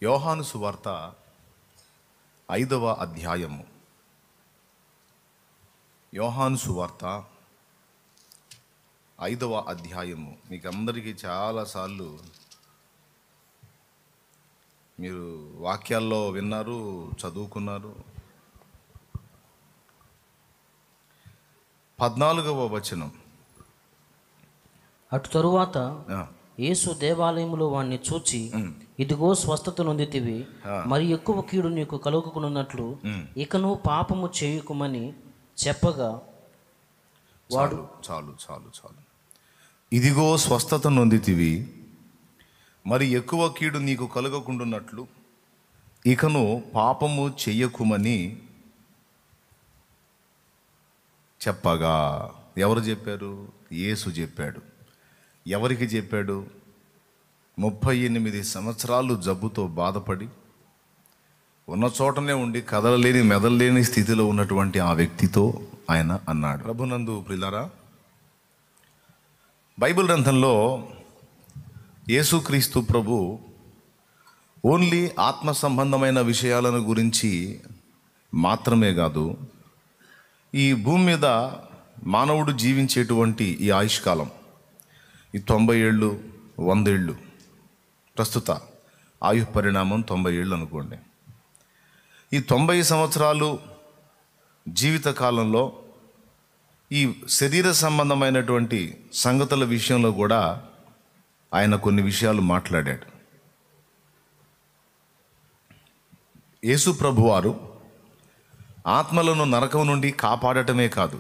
యోహాను సువార్త 5వ అధ్యాయము. యోహాను సువార్త 5వ అధ్యాయము మీకు అందరికీ చాలాసార్లు మీరు వాక్యాల్లో విన్నారు, చదువుకున్నారు. 14వ వచనం. అటు తరువాత యేసు దేవాలయములో వాణ్ణి చూచి, ఇదిగో స్వస్థత నొందితివి, మరి ఎక్కువ కీడు నీకు కలుగుకున్నట్లు ఇకను పాపము చేయుకుమని చెప్పగా వాడు చాలు చాలు చాలు ఇదిగో స్వస్థత నొందితివి, మరి ఎక్కువ కీడు నీకు కలగకుండున్నట్లు ఇకను పాపము చెయ్యకుమని చెప్పగా. ఎవరు చెప్పారు? యేసు చెప్పాడు. ఎవరికి చెప్పాడు? 38 సంవత్సరాలు జబ్బుతో బాధపడి ఉన్న చోటనే ఉండి కదలలేని మెదలలేని స్థితిలో ఉన్నటువంటి ఆ వ్యక్తితో ఆయన అన్నాడు. ప్రభునందు ప్రియులారా, బైబిల్ గ్రంథంలో యేసుక్రీస్తు ప్రభు ఓన్లీ ఆత్మ సంబంధమైన విషయాలను గురించి మాత్రమే కాదు, ఈ భూమి మీద మానవుడు జీవించేటువంటి ఈ ఆయుష్కాలం, ఈ 90 ఏళ్ళు 100 ఏళ్ళు, ప్రస్తుత ఆయు పరిణామం 90 ఏళ్ళు అనుకోండి. ఈ 90 సంవత్సరాలు జీవిత కాలంలో ఈ శరీర సంబంధమైనటువంటి సంగతుల విషయంలో కూడా ఆయన కొన్ని విషయాలు మాట్లాడాడు. యేసు ప్రభువారు ఆత్మలను నరకం నుండి కాపాడటమే కాదు,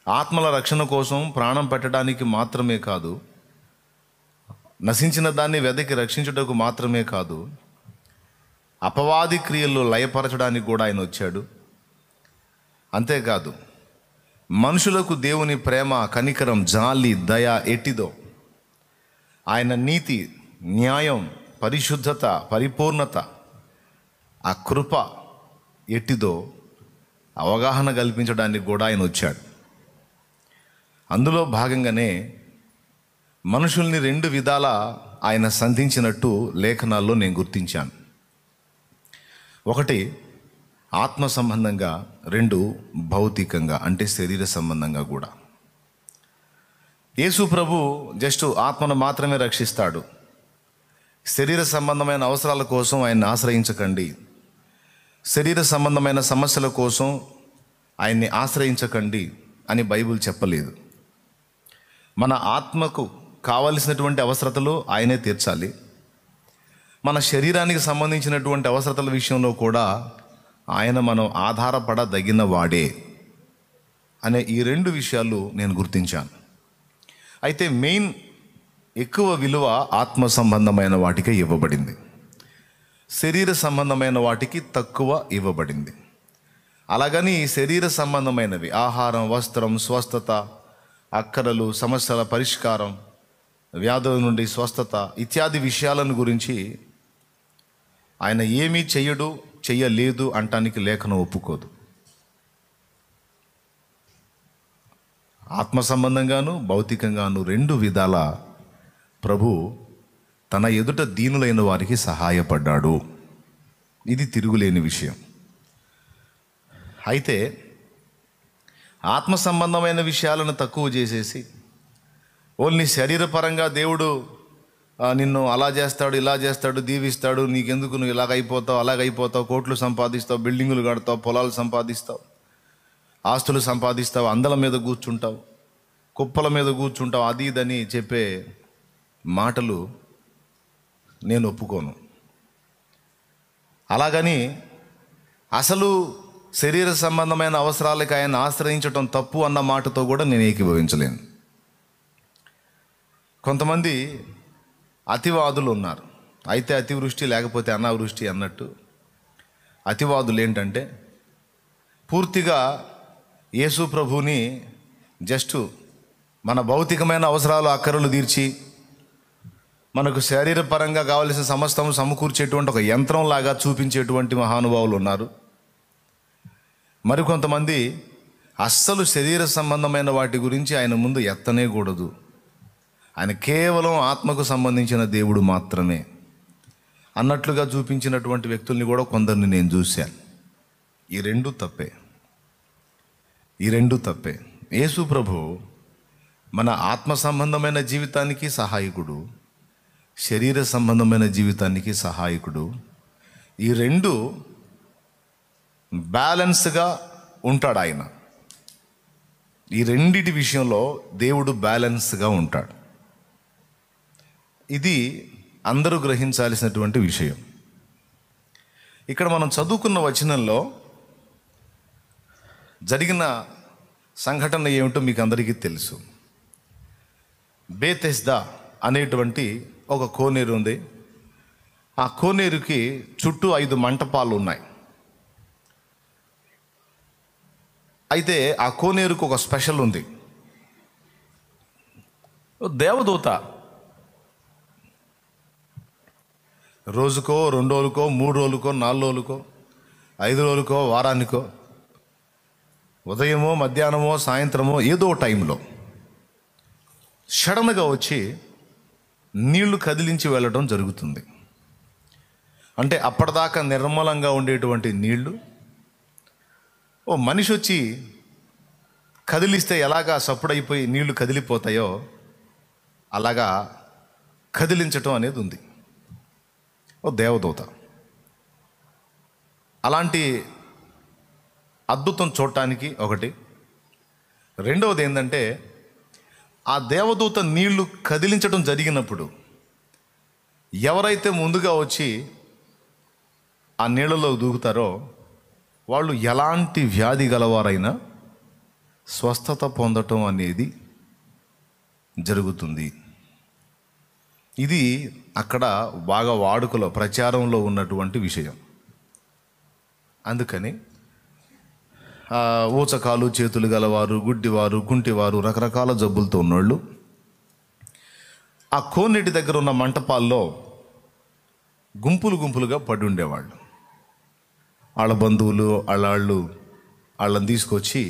ఆత్మల రక్షణ కోసం ప్రాణం పెట్టడానికి మాత్రమే కాదు, నశించిన దాన్ని వెదకి రక్షించుటకు మాత్రమే కాదు, అపవాది క్రియల్లో లయపరచడానికి కూడా ఆయన వచ్చాడు. అంతేకాదు, మనుషులకు దేవుని ప్రేమ, కనికరం, జాలి, దయ ఎట్టిదో, ఆయన నీతి, న్యాయం, పరిశుద్ధత, పరిపూర్ణత, ఆ కృప ఎట్టిదో అవగాహన కల్పించడానికి కూడా ఆయన వచ్చాడు. అందులో భాగంగానే మనుషుల్ని 2 విధాల ఆయన సంధించినట్టు లేఖనాల్లో నేను గుర్తించాను. 1 ఆత్మ సంబంధంగా, 2 భౌతికంగా అంటే శరీర సంబంధంగా కూడా. యేసు ప్రభు జస్ట్ ఆత్మను మాత్రమే రక్షిస్తాడు. శరీర సంబంధమైన అవసరాల కోసం ఆయన్ని ఆశ్రయించకండి, శరీర సంబంధమైన సమస్యల కోసం ఆయన్ని ఆశ్రయించకండి అని బైబిల్ చెప్పలేదు. మన ఆత్మకు కావలసినటువంటి అవసరతలు ఆయనే తీర్చాలి, మన శరీరానికి సంబంధించినటువంటి అవసరతల విషయంలో కూడా ఆయన మనం ఆధారపడదగిన వాడే అనే ఈ 2 విషయాలు నేను గుర్తించాను. అయితే మెయిన్ ఎక్కువ విలువ ఆత్మ సంబంధమైన వాటికే ఇవ్వబడింది, శరీర సంబంధమైన వాటికి తక్కువ ఇవ్వబడింది. అలాగని శరీర సంబంధమైనవి ఆహారం, వస్త్రం, స్వస్థత, అక్కరలు, సమస్యల పరిష్కారం, వ్యాధుల నుండి స్వస్థత ఇత్యాది విషయాలను గురించి ఆయన ఏమీ చెయ్యలేదు అంటానికి లేఖనం ఒప్పుకోదు. ఆత్మ సంబంధంగాను భౌతికంగాను 2 విధాల ప్రభు తన ఎదుట దీనులైన వారికి సహాయపడ్డాడు. ఇది తిరుగులేని విషయం. అయితే ఆత్మ సంబంధమైన విషయాలను తక్కువ చేసేసి ఓన్లీ శరీరపరంగా దేవుడు నిన్ను అలా చేస్తాడు, ఇలా చేస్తాడు, దీవిస్తాడు, నీకెందుకు, నువ్వు ఇలాగైపోతావు, అలాగైపోతావు, కోట్లు సంపాదిస్తావు, బిల్డింగులు కడతావు, పొలాలు సంపాదిస్తావు, ఆస్తులు సంపాదిస్తావు, అందల మీద కూర్చుంటావు, కుప్పల మీద కూర్చుంటావు, అది ఇదని చెప్పే మాటలు నేను ఒప్పుకోను. అలాగని అసలు శరీర సంబంధమైన అవసరాలకు ఆయన ఆశ్రయించటం తప్పు అన్న మాటతో కూడా నేను ఏకీభవించలేను. కొంతమంది అతివాదులు ఉన్నారు. అయితే అతివృష్టి లేకపోతే అనావృష్టి అన్నట్టు అతివాదులు ఏంటంటే పూర్తిగా యేసు ప్రభుని జస్ట్ మన భౌతికమైన అవసరాలు, అక్కరలు తీర్చి మనకు శరీరపరంగా కావలసిన సమస్తం సమకూర్చేటువంటి ఒక యంత్రంలాగా చూపించేటువంటి మహానుభావులు ఉన్నారు. మరికొంతమంది అస్సలు శరీర సంబంధమైన వాటి గురించి ఆయన ముందు ఎత్తనే కూడదు, ఆయన కేవలం ఆత్మకు సంబంధించిన దేవుడు మాత్రమే. అన్నట్లుగా చూపించినటువంటి వ్యక్తుల్ని కూడా కొందరిని నేను చూశాను. ఈ రెండు తప్పే. యేసు ప్రభు మన ఆత్మ సంబంధమైన జీవితానికి సహాయకుడు, శరీర సంబంధమైన జీవితానికి సహాయకుడు. ఈ రెండు బ్యాలెన్స్గా ఉంటాడు ఆయన. ఈ రెండిటి విషయంలో దేవుడు బ్యాలెన్స్గా ఉంటాడు. ఇది అందరూ గ్రహించాల్సినటువంటి విషయం. ఇక్కడ మనం చదువుకున్న వచనంలో జరిగిన సంఘటన ఏమిటో మీకు అందరికీ తెలుసు. బేతెస్దా అనేటువంటి ఒక కోనేరు ఉంది. ఆ కోనేరుకి చుట్టూ 5 మంటపాలు ఉన్నాయి. అయితే ఆ కోనేరుకు ఒక స్పెషల్ ఉంది. దేవదూత రోజుకో, 2 రోజులకో, 3 రోజులకో, 4 రోజులకో, 5 రోజులకో, వారానికో, ఉదయమో, మధ్యాహ్నమో, సాయంత్రమో ఏదో టైంలో సడన్గా వచ్చి నీళ్లు కదిలించి వెళ్ళడం జరుగుతుంది. అంటే అప్పటిదాకా నిర్మలంగా ఉండేటువంటి నీళ్లు ఓ మనిషి వచ్చి కదిలిస్తే ఎలాగా సప్పుడైపోయి నీళ్లు కదిలిపోతాయో అలాగా కదిలించటం అనేది ఉంది. ఓ దేవదూత. అలాంటి అద్భుతం చూడటానికి ఒకటి. రెండవది ఏంటంటే, ఆ దేవదూత నీళ్లు కదిలించడం జరిగినప్పుడు ఎవరైతే ముందుగా వచ్చి ఆ నీళ్ళలో దూకుతారో వాళ్ళు ఎలాంటి వ్యాధి గలవారైనా స్వస్థత పొందటం అనేది జరుగుతుంది. ఇది అక్కడ బాగా వాడుకలో, ప్రచారంలో ఉన్నటువంటి విషయం. అందుకని ఊచకాలు చేతులు గలవారు, గుడ్డివారు, కుంటివారు, రకరకాల జబ్బులతో ఉన్నోళ్ళు ఆ కోనేటి దగ్గర ఉన్న మంటపాల్లో గుంపులుగా పడి ఉండేవాళ్ళు. వాళ్ళ బంధువులు వాళ్ళని తీసుకొచ్చి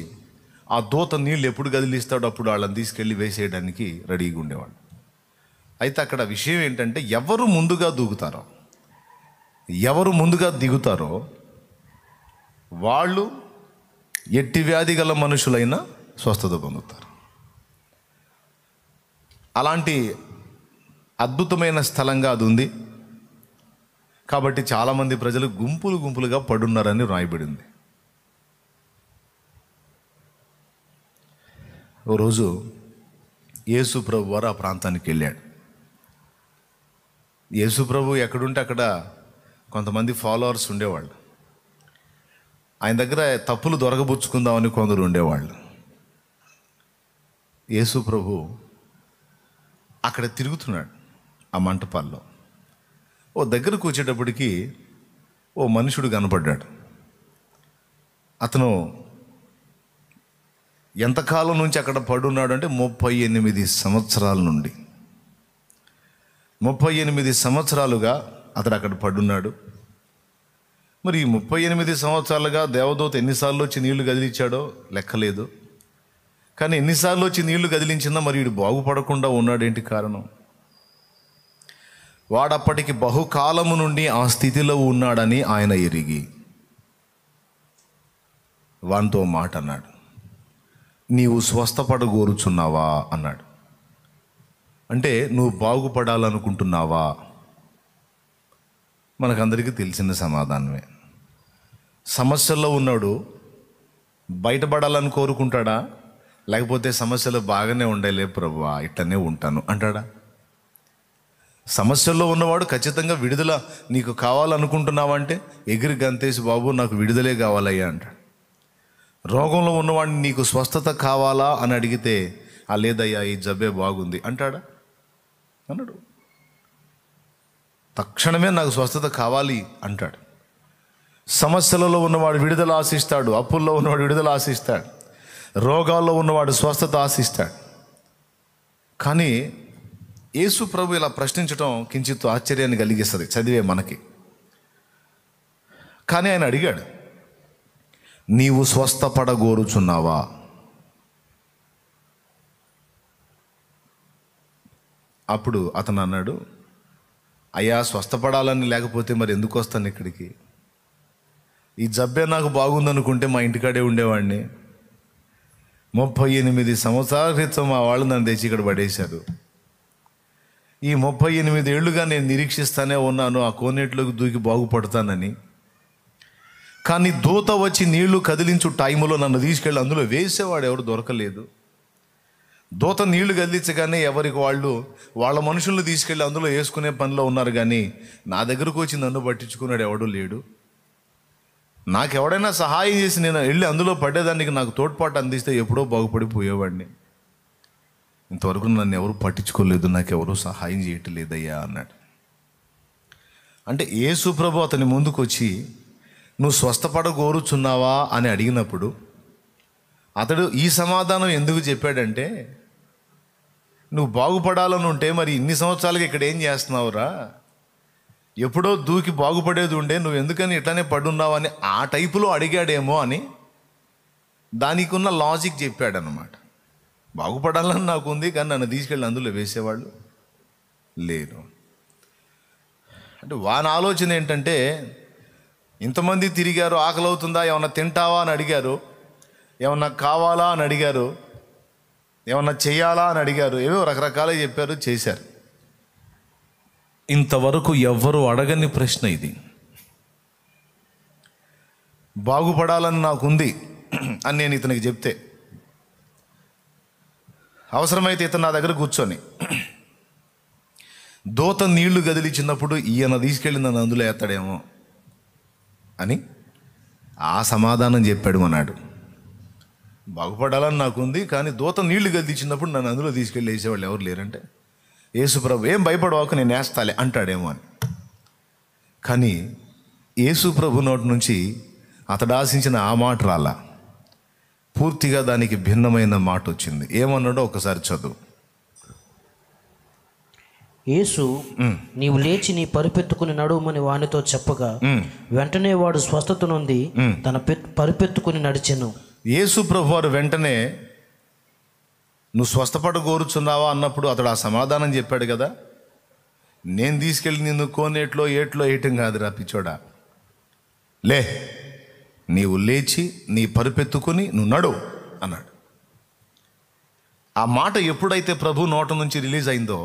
ఆ దూత నీళ్ళు ఎప్పుడు కదిలిస్తాడో అప్పుడు వాళ్ళని తీసుకెళ్ళి వేసేయడానికి రెడీగా ఉండేవాళ్ళు. అయితే అక్కడ విషయం ఏంటంటే, ఎవరు ముందుగా దూకుతారో, ఎవరు ముందుగా దిగుతారో వాళ్ళు ఎట్టి వ్యాధి గల మనుషులైనా స్వస్థత పొందుతారు. అలాంటి అద్భుతమైన స్థలంగా అది ఉంది. కాబట్టి చాలామంది ప్రజలు గుంపులుగా పడున్నారని రాయబడింది. ఓ రోజు యేసు ప్రభు వారు ఆ ప్రాంతానికి వెళ్ళాడు. యేసు ప్రభు ఎక్కడుంటే అక్కడ కొంతమంది ఫాలోవర్స్ ఉండేవాళ్ళు. ఆయన దగ్గర తప్పులు దొరకబుచ్చుకుందామని కొందరు ఉండేవాళ్ళు. యేసు ప్రభు అక్కడ తిరుగుతున్నాడు ఆ మంటపాల్లో. ఓ దగ్గరకు వచ్చేటప్పటికి ఓ మనుషుడు కనపడ్డాడు. అతను ఎంతకాలం నుంచి అక్కడ పడున్నాడు అంటే 38 సంవత్సరాల నుండి. 38 సంవత్సరాలుగా అతడు అక్కడ పడున్నాడు. మరి ఈ 38 సంవత్సరాలుగా దేవదూత ఎన్నిసార్లు వచ్చి నీళ్లు కదిలించాడో లెక్కలేదు. కానీ ఎన్నిసార్లు వచ్చి నీళ్లు కదిలించినా మరి వీడు బాగుపడకుండా ఉన్నాడేంటి కారణం? వాడప్పటికి బహుకాలము నుండి ఆ స్థితిలో ఉన్నాడని ఆయన ఎరిగి వానితో మాట అన్నాడు, నీవు స్వస్థపడగోరుచున్నావా అన్నాడు. అంటే నువ్వు బాగుపడాలనుకుంటున్నావా? మనకందరికీ తెలిసిన సమాధానమే. సమస్యల్లో ఉన్నాడు బయటపడాలని కోరుకుంటాడా? లేకపోతే సమస్యలు బాగానే ఉండేలే ప్రభువా ఇట్లనే ఉంటాను అంటాడా? సమస్యల్లో ఉన్నవాడు ఖచ్చితంగా విడుదల నీకు కావాలనుకుంటున్నావంటే ఎగిరి గంతేసి బాబు నాకు విడుదలే కావాలయ్యా అంటాడు. రోగంలో ఉన్నవాడిని నీకు స్వస్థత కావాలా అని అడిగితే ఆ లేదయ్యా ఈ జబ్బే బాగుంది అంటాడా? అన్నాడు. తక్షణమే నాకు స్వస్థత కావాలి అంటాడు. సమస్యలలో ఉన్నవాడు విడుదల ఆశిస్తాడు, అప్పుల్లో ఉన్నవాడు విడుదల ఆశిస్తాడు, రోగాల్లో ఉన్నవాడు స్వస్థత ఆశిస్తాడు. కానీ యేసు ప్రభు ఇలా ప్రశ్నించడం కించిత్ ఆశ్చర్యాన్ని కలిగిస్తుంది చదివే మనకి. కానీ ఆయన అడిగాడు, నీవు స్వస్థపడగోరుచున్నావా? అప్పుడు అతను అన్నాడు, అయ్యా స్వస్థపడాలని లేకపోతే మరి ఎందుకు వస్తాను ఇక్కడికి? ఈ జబ్బే నాకు బాగుందనుకుంటే మా ఇంటికాడే ఉండేవాడిని. 38 సంవత్సరాల క్రితం మా వాళ్ళు నన్ను తెచ్చి ఇక్కడ పడేశారు. ఈ 38 ఏళ్ళుగా నేను నిరీక్షిస్తానే ఉన్నాను ఆ కోనేటిలోకి దూకి బాగుపడతానని. కానీ దూత వచ్చి నీళ్లు కదిలించు టైంలో నన్ను తీసుకెళ్ళి అందులో వేసేవాడు ఎవరు దొరకలేదు. దూత నీళ్లు కదిలించగానే ఎవరికి వాళ్ళ మనుషులను తీసుకెళ్ళి అందులో వేసుకునే పనిలో ఉన్నారు. కానీ నా దగ్గరకు వచ్చి నన్ను పట్టించుకున్నాడు ఎవడూ లేడు. నాకు ఎవడైనా సహాయం చేసి నేను వెళ్ళి అందులో పడేదానికి నాకు తోడ్పాటు అందిస్తే ఎప్పుడో బాగుపడిపోయేవాడిని. ఇంతవరకు నన్ను ఎవరు పట్టించుకోలేదు, నాకెవరూ సహాయం చేయట్లేదయ్యా అన్నాడు. అంటే యేసు ప్రభు అతని ముందుకు వచ్చి నువ్వు స్వస్థపడ కోరుచున్నావా అని అడిగినప్పుడు అతడు ఈ సమాధానం ఎందుకు చెప్పాడంటే, నువ్వు బాగుపడాలని ఉంటే మరి ఇన్ని సంవత్సరాలుగా ఇక్కడ ఏం చేస్తున్నావురా, ఎప్పుడో దూకి బాగుపడేది ఉండే, నువ్వు ఎందుకని ఇట్లానే పడున్నావు అని ఆ టైపులో అడిగాడేమో అని దానికున్న లాజిక్ చెప్పాడనమాట. బాగుపడాలని నాకు ఉంది, కానీ నన్ను తీసుకెళ్ళి అందులో వేసేవాళ్ళు లేరు. అంటే వాని ఆలోచన ఏంటంటే, ఇంతమంది తిరిగారు, ఆకలి అవుతుందా, ఏమన్నా తింటావా అని అడిగారు, ఏమన్నా కావాలా అని అడిగారు, ఏమన్నా చెయ్యాలా అని అడిగారు, ఏవో రకరకాలుగా చెప్పారు, చేశారు. ఇంతవరకు ఎవ్వరూ అడగని ప్రశ్న ఇది. బాగుపడాలని నాకుంది అని నేను ఇతనికి చెప్తే, అవసరమైతే ఇతను నా దగ్గర కూర్చొని దూత నీళ్లు గదిలిచ్చినప్పుడు ఈయన తీసుకెళ్ళి నన్ను అందులో ఎత్తాడేమో అని ఆ సమాధానం చెప్పాడు అన్నాడు. బాగుపడాలని నాకుంది, కానీ దూత నీళ్లు గదిలిచ్చినప్పుడు నన్ను అందులో తీసుకెళ్ళి వేసేవాళ్ళు ఎవరు లేరంటే, యేసు ప్రభు ఏం భయపడవాకు నేను వేస్తాలే అంటాడేమో అని. కానీ యేసు ప్రభు నోటి నుంచి అతడు ఆశించిన ఆ మాట రాలా. పూర్తిగా దానికి భిన్నమైన మాట వచ్చింది. ఏమన్నాడో ఒకసారి చదువు. యేసు నీవు లేచి నీ పరిపెత్తుకుని నడుమని వానితో చెప్పగా వెంటనే వాడు స్వస్థత నొంది తన పరిపెత్తుకుని నడిచెను. యేసు ప్రభు వారు వెంటనే నువ్వు స్వస్థపడ కోరుచున్నావా అన్నప్పుడు అతడు ఆ సమాధానం చెప్పాడు కదా, నేను తీసుకెళ్ళి నిన్ను కోనేట్లో ఏట్లో వేయటం కాదురా పిచ్చోడా, లే నీవు లేచి నీ పరిపెత్తుకుని నువ్వు నడు అన్నాడు. ఆ మాట ఎప్పుడైతే ప్రభు నోట నుంచి రిలీజ్ అయిందో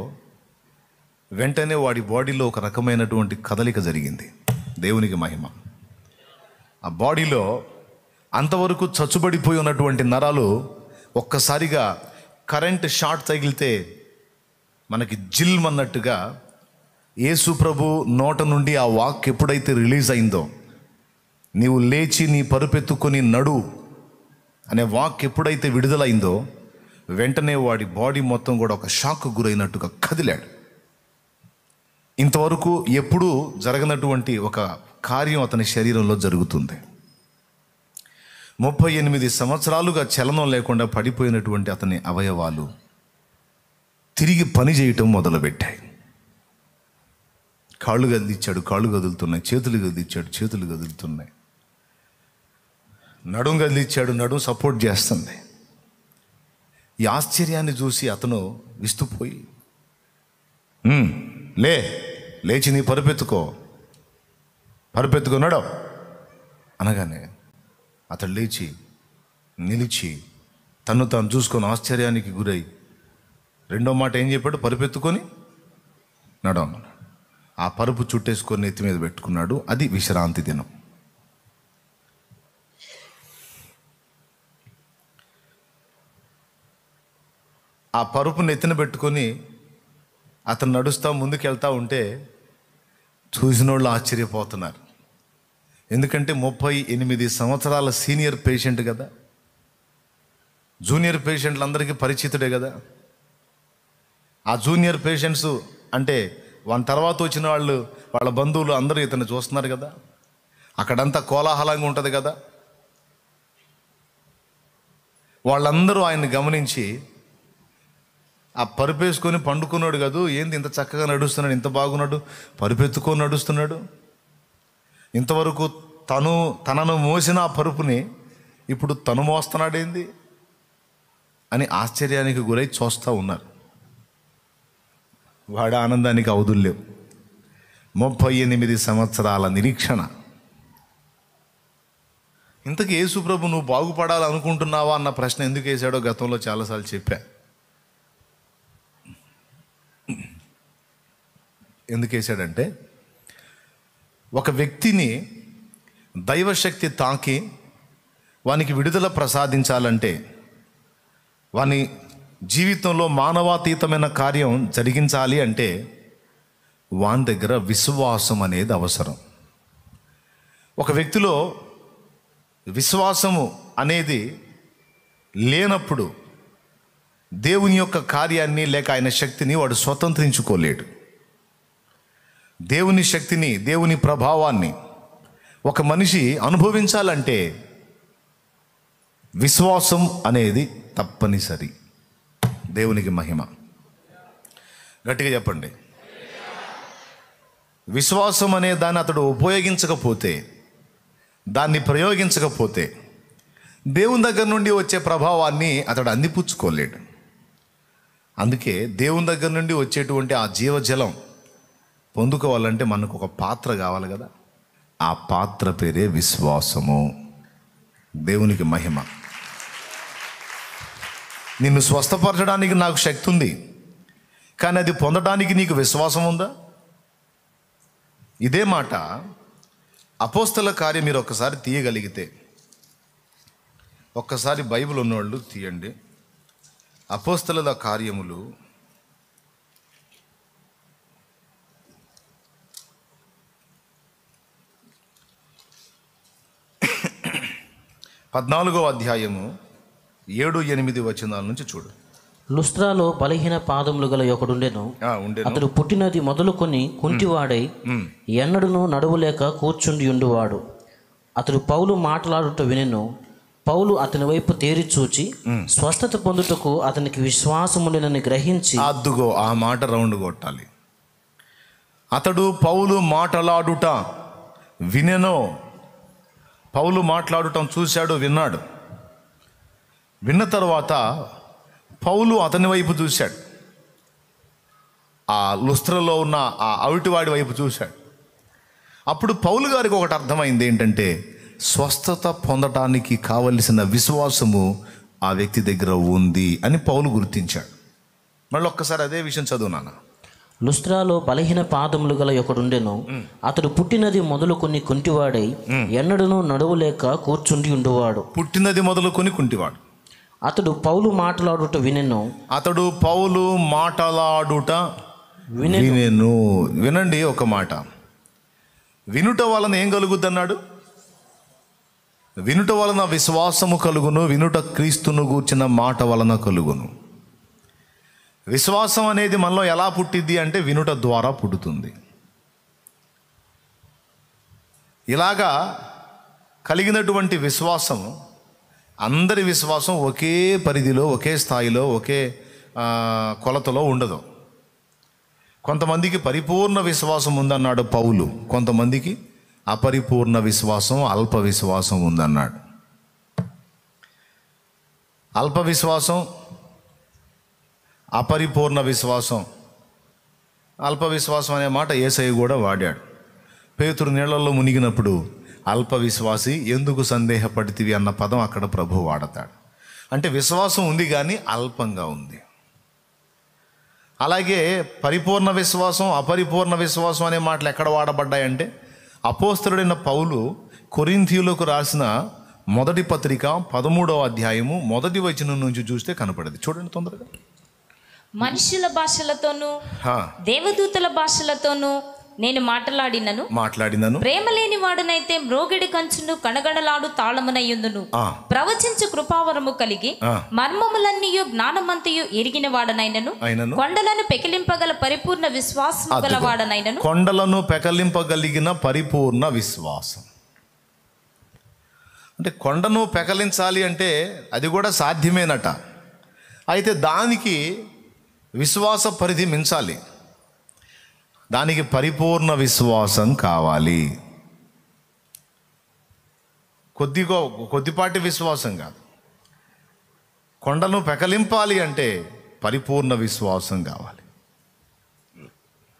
వెంటనే వాడి బాడీలో ఒక రకమైనటువంటి కదలిక జరిగింది. దేవునికి మహిమ. ఆ బాడీలో అంతవరకు చచ్చుబడిపోయి ఉన్నటువంటి నరాలు ఒక్కసారిగా కరెంట్ షార్ట్ తగిలితే మనకి జిల్ అన్నట్టుగా యేసు ప్రభు నోట నుండి ఆ వాక్ ఎప్పుడైతే రిలీజ్ అయిందో, నీవు లేచి నీ పరుపెత్తుకొని నడు అనే వాక్ ఎప్పుడైతే విడుదలైందో వెంటనే వాడి బాడీ మొత్తం కూడా ఒక షాక్ గురైనట్టుగా కదిలాడు. ఇంతవరకు ఎప్పుడూ జరగనటువంటి ఒక కార్యం అతని శరీరంలో జరుగుతుంది. 38 సంవత్సరాలుగా చలనం లేకుండా పడిపోయినటువంటి అతని అవయవాలు తిరిగి పని చేయటం మొదలుపెట్టాయి. కాళ్ళు కదిలిచ్చాడు, కాళ్ళు కదులుతున్నాయి. చేతులు కదిలిచ్చాడు, చేతులు కదులుతున్నాయి. నడుం కదిలిచ్చాడు, నడుం సపోర్ట్ చేస్తుంది. ఈ ఆశ్చర్యాన్ని చూసి అతను విస్తుపోయి లేచి నీ పరుపెత్తుకున్నాడు అనగానే అతడు లేచి నిలిచి తను తాను చూసుకొని ఆశ్చర్యానికి గురై రెండో మాట ఏం చెప్పాడు, పరుపెత్తుకొని నడవమన్నాడు. ఆ పరుపు చుట్టేసుకొని నెత్తి మీద పెట్టుకున్నాడు. అది విశ్రాంతి దినం. ఆ పరుపు నెత్తిన పెట్టుకొని అతను నడుస్తూ ముందుకెళ్తూ ఉంటే చూసిన వాళ్ళు ఆశ్చర్యపోతున్నారు. ఎందుకంటే 38 సంవత్సరాల సీనియర్ పేషెంట్ కదా, జూనియర్ పేషెంట్లందరికీ పరిచితుడే కదా. ఆ జూనియర్ పేషెంట్స్ అంటే వాళ్ళ తర్వాత వచ్చిన వాళ్ళ బంధువులు అందరూ ఇతను చూస్తున్నారు కదా. అక్కడంతా కోలాహలంగా ఉంటుంది కదా. వాళ్ళందరూ ఆయన్ని గమనించి ఆ పరుపేసుకొని పండుకున్నాడు కదా, ఏంది ఇంత చక్కగా నడుస్తున్నాడు, ఇంత బాగున్నాడు, పరుపెత్తుకొని నడుస్తున్నాడు, ఇంతవరకు తనను మోసిన ఆ పరుపుని ఇప్పుడు తను మోస్తున్నాడేంది అని ఆశ్చర్యానికి గురై చూస్తూ ఉన్నారు. వాడి ఆనందానికి అవధులు లేవు. 38 సంవత్సరాల నిరీక్షణ. ఇంతకీ యేసు ప్రభు నువ్వు బాగుపడాలనుకుంటున్నావా అన్న ప్రశ్న ఎందుకు వేశాడో గతంలో చాలాసార్లు చెప్పా. ఎందుకు వేశాడంటే, ఒక వ్యక్తిని దైవశక్తి తాకి వానికి విడుదల ప్రసాదించాలంటే, వాని జీవితంలో మానవాతీతమైన కార్యం జరిగించాలి అంటే వాని దగ్గర విశ్వాసం అనేది అవసరం. ఒక వ్యక్తిలో విశ్వాసము అనేది లేనప్పుడు దేవుని యొక్క కార్యాన్ని లేక ఆయన శక్తిని వాడు స్వతంత్రించుకోలేడు. దేవుని శక్తిని, దేవుని ప్రభావాన్ని ఒక మనిషి అనుభవించాలంటే విశ్వాసం అనేది తప్పనిసరి. దేవునికి మహిమ. గట్టిగా చెప్పండి. విశ్వాసం అనే దాన్ని అతడు ఉపయోగించకపోతే, దాన్ని ప్రయోగించకపోతే దేవుని దగ్గర నుండి వచ్చే ప్రభావాన్ని అతడు అందిపుచ్చుకోలేడు. అందుకే దేవుని దగ్గర నుండి వచ్చేటువంటి ఆ జీవజలం పొందుకోవాలంటే మనకు ఒక పాత్ర కావాలి కదా. ఆ పాత్ర పేరే విశ్వాసము. దేవునికి మహిమ. నిన్ను స్వస్థపరచడానికి నాకు శక్తి ఉంది, కానీ అది పొందడానికి నీకు విశ్వాసం ఉందా? ఇదే మాట అపోస్తల కార్యం మీరు ఒక్కసారి తీయగలిగితే, ఒక్కసారి బైబిల్ ఉన్నవాళ్ళు తీయండి. అపోస్తలుల కార్యములు 14వ అధ్యాయము 7-8 వచనాల నుంచి చూడు. లుస్త్రాలో బలహీన పాదములు గల ఒకడుండెను. అతడు పుట్టినది మొదలుకొని కుంటివాడై ఎన్నడూనూ నడువలేక కూర్చుండి ఉండువాడు. అతడు పౌలు మాట్లాడుట వినెను. పౌలు అతని వైపు తేరి చూచి స్వస్థత పొందుటకు అతనికి విశ్వాసముండెనని గ్రహించి, అద్దుగో ఆ మాట రౌండ్ కొట్టాలి. అతడు పౌలు మాట్లాడుట వినెను. పౌలు మాట్లాడటం చూశాడు, విన్నాడు. విన్న తర్వాత పౌలు అతని వైపు చూశాడు. ఆ లుస్త్రలో ఉన్న ఆ అవిటివాడి వైపు చూశాడు. అప్పుడు పౌలు గారికి ఒకటి అర్థమైంది. ఏంటంటే, స్వస్థత పొందటానికి కావలసిన విశ్వాసము ఆ వ్యక్తి దగ్గర ఉంది అని పౌలు గుర్తించాడు. మళ్ళీ ఒక్కసారి అదే విషయం చదువు నాన్న. లుస్త్రాలో బలహీన పాదములు గల ఒకడుండెను. అతడు పుట్టినది మొదలుకొని కుంటివాడై ఎన్నడూనూ నడువలేక కూర్చుండి ఉండువాడు. పుట్టినది మొదలుకొని కుంటివాడు. అతడు పౌలు మాట్లాడుట వినెను. అతడు పౌలు మాట్లాడుట వినెను. వినండి ఒక మాట. వినుట వలన ఏం కలుగుద్ది అన్నాడు? వినుట వలన విశ్వాసము కలుగును. వినుట క్రీస్తును గూర్చిన మాట వలన కలుగును. విశ్వాసం అనేది మనలో ఎలా పుట్టిద్ది అంటే వినుట ద్వారా పుట్టుతుంది. ఇలాగా కలిగినటువంటి విశ్వాసం, అందరి విశ్వాసం ఒకే పరిధిలో, ఒకే స్థాయిలో, ఒకే కొలతలో ఉండదు. కొంతమందికి పరిపూర్ణ విశ్వాసం ఉందన్నాడు పౌలు, కొంతమందికి అపరిపూర్ణ విశ్వాసం, అల్ప విశ్వాసం ఉందన్నాడు. అల్ప విశ్వాసం, అపరిపూర్ణ విశ్వాసం. అల్ప విశ్వాసం అనే మాట యేసయ్య కూడా వాడాడు. పేతురు నీళ్లలో మునిగినప్పుడు అల్ప విశ్వాసి ఎందుకు సందేహపడితివి అన్న పదం అక్కడ ప్రభు వాడతాడు. అంటే విశ్వాసం ఉంది కానీ అల్పంగా ఉంది. అలాగే పరిపూర్ణ విశ్వాసం, అపరిపూర్ణ విశ్వాసం అనే మాటలు ఎక్కడ వాడబడ్డాయంటే, అపోస్తలుడైన పౌలు కొరింథీయులకు రాసిన మొదటి పత్రిక 13వ అధ్యాయము 1వ వచనం నుంచి చూస్తే కనపడదు. చూడండి తొందరగా. మనుషుల భాషలతోనూ దేవదూతల భాషలతోనూ నేను మాట్లాడినను ప్రేమ లేని వాడునైతే మ్రోగిడి కంచును కణగణలాడు తాళమునయ్యుందును. ప్రవచించు కృపావరము కలిగి మర్మములన్నీయు జ్ఞానమంతయు ఎరిగిన వాడనైనను కొండలను పెకిలింపగల పరిపూర్ణ విశ్వాసం గలవాడనైనను. కొండలను పెకలింపగలిగిన పరిపూర్ణ విశ్వాసం. అంటే కొండను పెకలించాలి అంటే అది కూడా సాధ్యమేనట. అయితే దానికి విశ్వాస పరిధి మించాలి. దానికి పరిపూర్ణ విశ్వాసం కావాలి. కొద్దిపాటి విశ్వాసం కాదు. కొండను పెకలింపాలి అంటే పరిపూర్ణ విశ్వాసం కావాలి.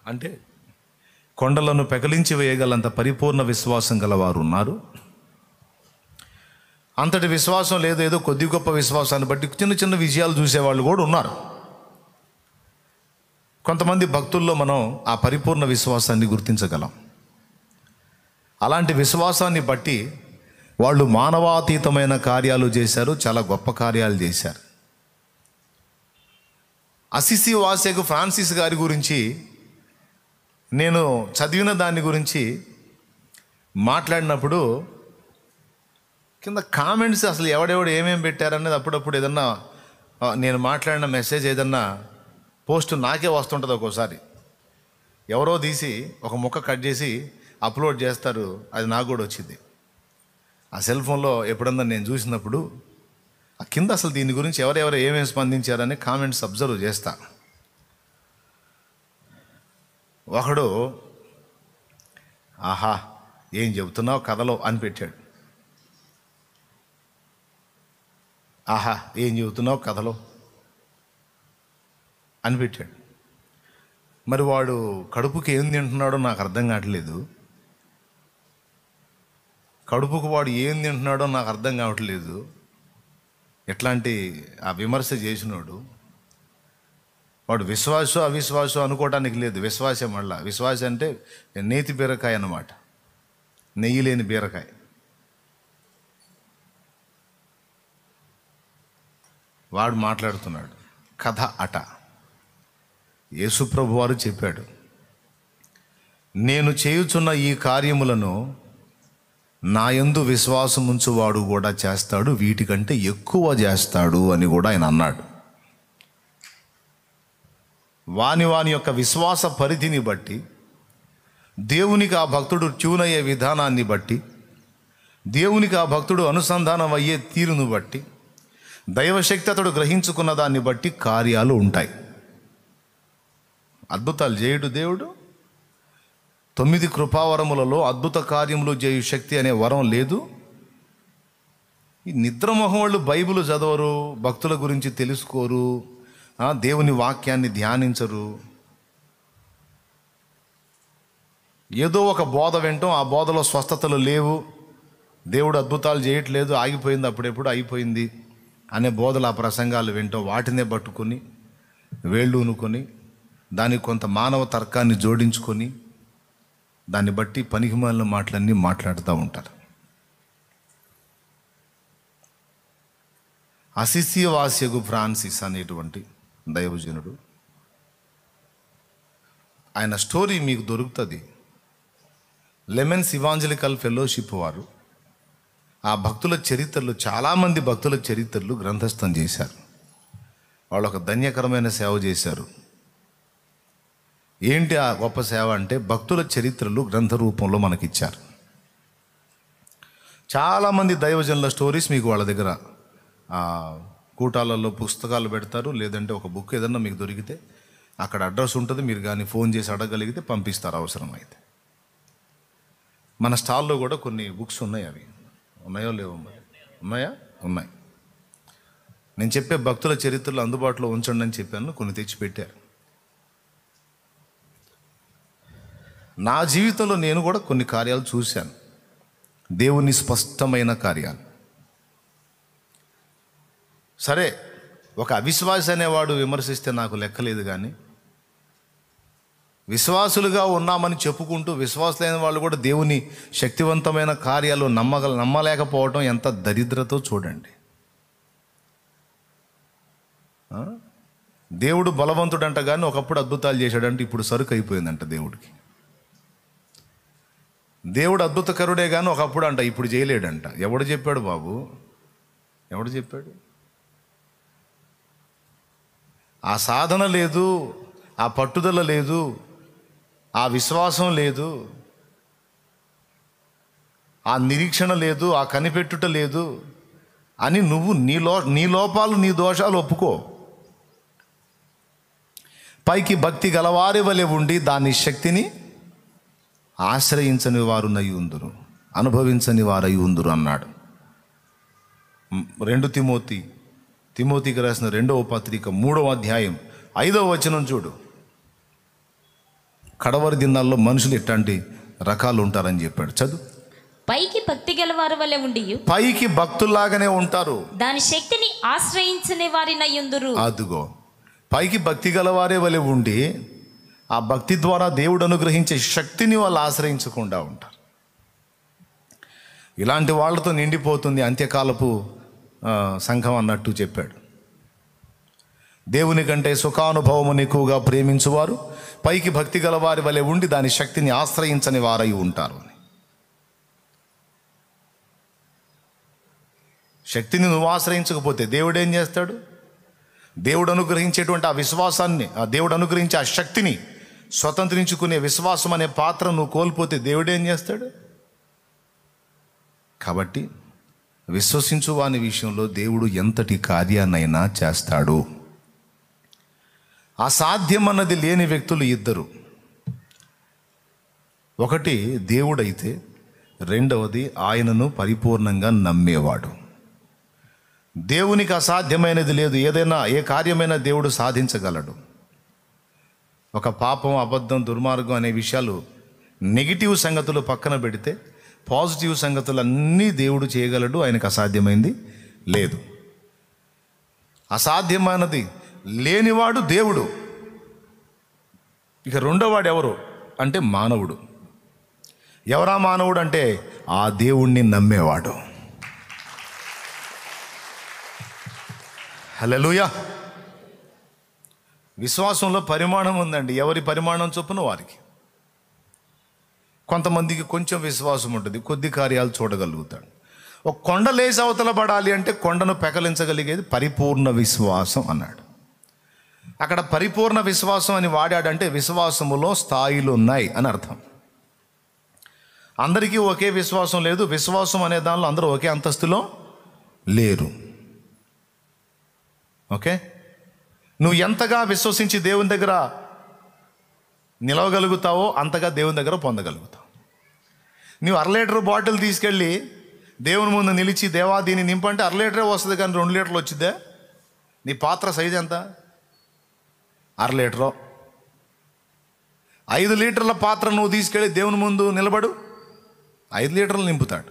అంటే కొండలను పెకలించి వేయగలంత పరిపూర్ణ విశ్వాసం గలవారు ఉన్నారు. అంతటి విశ్వాసం లేదు, ఏదో కొద్ది గొప్ప విశ్వాసాన్ని బట్టి చిన్న చిన్న విజయాలు చూసేవాళ్ళు కూడా ఉన్నారు. కొంతమంది భక్తుల్లో మనం ఆ పరిపూర్ణ విశ్వాసాన్ని గుర్తించగలం. అలాంటి విశ్వాసాన్ని బట్టి వాళ్ళు మానవాతీతమైన కార్యాలు చేశారు, చాలా గొప్ప కార్యాలు చేశారు. అసిసి వాసియగు ఫ్రాన్సిస్ గారి గురించి నేను చదివిన దాని గురించి మాట్లాడినప్పుడు కింద కామెంట్స్ అసలు ఎవడెవడు ఏమేమి పెట్టారనేది అప్పుడప్పుడు ఏదన్నా నేను మాట్లాడిన మెసేజ్ ఏదన్నా పోస్ట్ నాకే వస్తుంటుంది. ఒక్కోసారి ఎవరో తీసి ఒక ముక్క కట్ చేసి అప్లోడ్ చేస్తారు, అది నాకు కూడా వచ్చింది. ఆ సెల్ ఫోన్లో ఎప్పుడన్నా నేను చూసినప్పుడు ఆ కింద అసలు దీని గురించి ఎవరెవరు ఏమేమి స్పందించారని కామెంట్స్ అబ్జర్వ్ చేస్తా. ఒకడు ఆహా ఏం చెబుతున్నావు కథలో అని పెట్టాడు. ఆహా ఏం చెబుతున్నావు కథలో అని పెట్టాడు. మరి వాడు కడుపుకి ఏం తింటున్నాడో నాకు అర్థం కావట్లేదు. కడుపుకు వాడు ఏం తింటున్నాడో నాకు అర్థం కావట్లేదు. ఎట్లాంటి ఆ విమర్శ చేసినోడు వాడు విశ్వాసం అవిశ్వాసం అనుకోవటానికి లేదు. విశ్వాసం మళ్ళా విశ్వాసం అంటే నేతి బీరకాయ అన్నమాట, నెయ్యి లేని బీరకాయ. వాడు మాట్లాడుతున్నాడు కథ అట. యేసుప్రభు వారు చెప్పాడు, నేను చేయుచున్న ఈ కార్యములను నా యందు విశ్వాసముంచువాడు కూడా చేస్తాడు, వీటికంటే ఎక్కువ చేస్తాడు అని కూడా ఆయన అన్నాడు. వాని యొక్క విశ్వాస పరిధిని బట్టి, దేవునికి ఆ భక్తుడు ట్యూన్ అయ్యే విధానాన్ని బట్టి, దేవునికి ఆ భక్తుడు అనుసంధానం అయ్యే తీరును బట్టి, దైవశక్తి అతడు గ్రహించుకున్న దాన్ని బట్టి కార్యాలు ఉంటాయి. అద్భుతాలు చేయడు దేవుడు. 9 కృపావరములలో అద్భుత కార్యములు చేయు శక్తి అనే వరం లేదు. ఈ నిద్రమోహం వాళ్ళు బైబిల్ చదవరు, భక్తుల గురించి తెలుసుకోరు, దేవుని వాక్యాన్ని ధ్యానించరు. ఏదో ఒక బోధ వింటాం, ఆ బోధలో స్వస్థతలు లేవు, దేవుడు అద్భుతాలు చేయట్లేదు, ఆగిపోయింది, అప్పుడెప్పుడు అయిపోయింది అనే బోధలు ఆ ప్రసంగాలు వింటాం. వాటినే పట్టుకొని వేళ్ళూనుకొని దానికి కొంత మానవ తర్కాన్ని జోడించుకొని దాన్ని బట్టి పనికిమాలిన మాటలన్నీ మాట్లాడుతూ ఉంటారు. అసిసి వాసియగు ఫ్రాన్సిస్ అనేటువంటి దైవజనుడు, ఆయన స్టోరీ మీకు దొరుకుతుంది. లెమన్స్ ఇవాంజలికల్ ఫెలోషిప్ వారు ఆ భక్తుల చరిత్రలు, చాలామంది భక్తుల చరిత్రలు గ్రంథస్థం చేశారు. వాళ్ళు ఒక ధన్యకరమైన సేవ చేశారు. ఏంటి ఆ గొప్ప సేవ అంటే, భక్తుల చరిత్రలు గ్రంథ రూపంలో మనకిచ్చారు. చాలామంది దైవజనుల స్టోరీస్ మీకు వాళ్ళ దగ్గర కూటాలలో పుస్తకాలు పెడతారు, లేదంటే ఒక బుక్ ఏదన్నా మీకు దొరికితే అక్కడ అడ్రస్ ఉంటుంది, మీరు కానీ ఫోన్ చేసి అడగలిగితే పంపిస్తారు అవసరమైతే. మన స్టాల్లో కూడా కొన్ని బుక్స్ ఉన్నాయి. అవి ఉన్నాయో లేవో, ఉన్నాయా? ఉన్నాయి. నేను చెప్పే భక్తుల చరిత్రలు అందుబాటులో ఉంచండి అని చెప్పాను, కొన్ని తెచ్చిపెట్టారు. నా జీవితంలో నేను కూడా కొన్ని కార్యాలు చూశాను, దేవుని స్పష్టమైన కార్యాలు. సరే, ఒక అవిశ్వాసి అనేవాడు విమర్శిస్తే నాకు లెక్కలేదు, కానీ విశ్వాసులుగా ఉన్నామని చెప్పుకుంటూ విశ్వాసులైన వాళ్ళు కూడా దేవుని శక్తివంతమైన కార్యాలు నమ్మలేకపోవడం ఎంత దరిద్రతో చూడండి. దేవుడు బలవంతుడంట, కానీ ఒకప్పుడు అద్భుతాలు చేశాడంటే ఇప్పుడు సరుకు అయిపోయిందంట దేవుడికి. దేవుడు అద్భుతకరుడే కానీ ఒకప్పుడు అంట ఇప్పుడు చేయలేడంట. ఎవడు చెప్పాడు బాబు? ఎవడు చెప్పాడు? ఆ సాధన లేదు, ఆ పట్టుదల లేదు, ఆ విశ్వాసం లేదు, ఆ నిరీక్షణ లేదు, ఆ కనిపెట్టుట లేదు అని నువ్వు నీ లోపాలు, నీ దోషాలు ఒప్పుకో. పైకి భక్తి గలవారి వలె ఉండి దాని శక్తిని ఆశ్రయించని వారు నై ఉందురు, అనుభవించని వారై ఉందురు అన్నాడు. 2 తిమోతికి రాసిన 2వ పత్రిక 3వ అధ్యాయం 5వ వచనం చూడు. కడవరి దినాల్లో మనుషులు ఇట్లాంటి రకాలు ఉంటారని చెప్పాడు. చదువు. పైకి భక్తి గల వారి వలె ఉండి, పైకి భక్తుల్లాగానే ఉంటారు, దాని శక్తిని ఆశ్రయించని వారినై యుందురు. అదుగో, పైకి భక్తి గలవారే వలె ఉండి ఆ భక్తి ద్వారా దేవుడు అనుగ్రహించే శక్తిని వాళ్ళు ఆశ్రయించకుండా ఉంటారు. ఇలాంటి వాళ్ళతో నిండిపోతుంది అంత్యకాలపు సంఘం అన్నట్టు చెప్పాడు. దేవుని కంటే సుఖానుభవమును ఎక్కువగా ప్రేమించువారు పైకి భక్తి గల వారి వలె ఉండి దాని శక్తిని ఆశ్రయించని వారై ఉంటారు. శక్తిని నువ్వు ఆశ్రయించకపోతే దేవుడు ఏం చేస్తాడు? దేవుడు అనుగ్రహించేటువంటి ఆ విశ్వాసాన్ని, ఆ దేవుడు అనుగ్రహించే ఆ శక్తిని స్వతంత్రించుకునే విశ్వాసం అనే పాత్ర నువ్వు కోల్పోతే దేవుడు ఏం చేస్తాడు? కాబట్టి విశ్వసించు వాని విషయంలో దేవుడు ఎంతటి కార్యాన్నైనా చేస్తాడు. అసాధ్యం అన్నది లేని వ్యక్తులు ఇద్దరు. ఒకటి దేవుడైతే, రెండవది ఆయనను పరిపూర్ణంగా నమ్మేవాడు. దేవునికి అసాధ్యమైనది లేదు. ఏదైనా, ఏ కార్యమైనా దేవుడు సాధించగలడు. ఒక పాపం, అబద్ధం, దుర్మార్గం అనే విషయాలు, నెగిటివ్ సంగతులు పక్కన పెడితే పాజిటివ్ సంగతులు అన్నీ దేవుడు చేయగలడు. ఆయనకు అసాధ్యమైంది లేదు. అసాధ్యమైనది లేనివాడు దేవుడు. ఇక రెండోవాడు ఎవరు అంటే మానవుడు. ఎవరా మానవుడు అంటే ఆ దేవుణ్ణి నమ్మేవాడు. హల్లెలూయా. విశ్వాసంలో పరిమాణం ఉందండి. ఎవరి పరిమాణం చొప్పున వారికి. కొంతమందికి కొంచెం విశ్వాసం ఉంటుంది, కొద్ది కార్యాలు చూడగలుగుతాడు. ఒక కొండ లేచి అవతల పడాలి అంటే కొండను పెకలించగలిగేది పరిపూర్ణ విశ్వాసం అన్నాడు. అక్కడ పరిపూర్ణ విశ్వాసం అని వాడాడంటే విశ్వాసములో స్థాయిలు ఉన్నాయి అని అర్థం. అందరికీ ఒకే విశ్వాసం లేదు. విశ్వాసం అనే దానిలో అందరూ ఒకే అంతస్తులో లేరు. ఓకే, నువ్వు ఎంతగా విశ్వసించి దేవుని దగ్గర నిలవగలుగుతావో అంతగా దేవుని దగ్గర పొందగలుగుతావు. నువ్వు 1/2 లీటర్ బాటిల్ తీసుకెళ్ళి దేవుని ముందు నిలిచి దేవా దీన్ని నింపంటే 1/2 లీటరే వస్తుంది, కానీ 2 లీటర్లు వచ్చిద్దా? నీ పాత్ర సైజు ఎంత? 1/2 లీటరు. 5 లీటర్ల పాత్ర నువ్వు తీసుకెళ్ళి దేవుని ముందు నిలబడు, 5 లీటర్లు నింపుతాడు.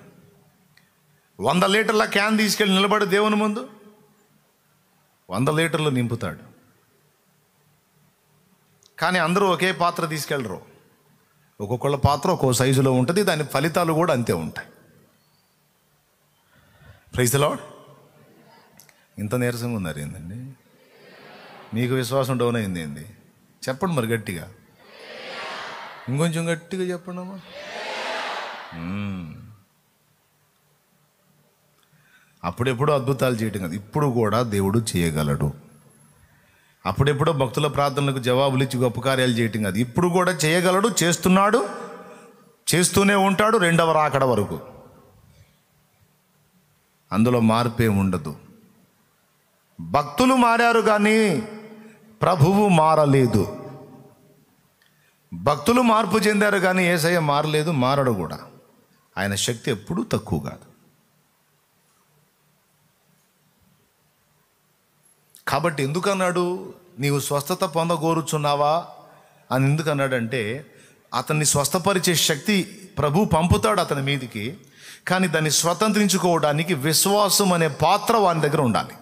100 లీటర్ల క్యాన్ తీసుకెళ్ళి నిలబడు దేవుని ముందు, 100 లీటర్లు నింపుతాడు. కానీ అందరూ ఒకే పాత్ర తీసుకెళ్ళరు. ఒక్కొక్కళ్ళ పాత్ర ఒక్కో సైజులో ఉంటుంది. దాని ఫలితాలు కూడా అంతే ఉంటాయి. Praise the Lord. ఇంత నీరసంగా ఉన్నారు ఏందండి? మీకు విశ్వాసం డౌన్ అయింది ఏంది? చెప్పండి మరి గట్టిగా, ఇంకొంచెం గట్టిగా చెప్పండి అమ్మా. అప్పుడెప్పుడు అద్భుతాలు చేయటం కాదు, ఇప్పుడు కూడా దేవుడు చేయగలడు. అప్పుడెప్పుడో భక్తుల ప్రార్థనలకు జవాబులు ఇచ్చి గొప్ప కార్యాలు చేయటం కాదు, ఇప్పుడు కూడా చేయగలడు, చేస్తున్నాడు, చేస్తూనే ఉంటాడు రెండవ రాకడ వరకు. అందులో మార్పే ఉండదు. భక్తులు మారారు కానీ ప్రభువు మారలేదు. భక్తులు మార్పు చెందారు కానీ యేసయ్య మారలేదు, మారడు కూడా. ఆయన శక్తి ఎప్పుడూ తక్కువ కాదు. కాబట్టి ఎందుకన్నాడు నీవు స్వస్థత పొందగోరుచున్నావా అని? ఎందుకన్నాడంటే అతన్ని స్వస్థపరిచే శక్తి ప్రభు పంపుతాడు అతని మీదికి. కానీ దాన్ని స్వతంత్రించుకోవడానికి విశ్వాసం అనే పాత్ర వాని దగ్గర ఉండాలి.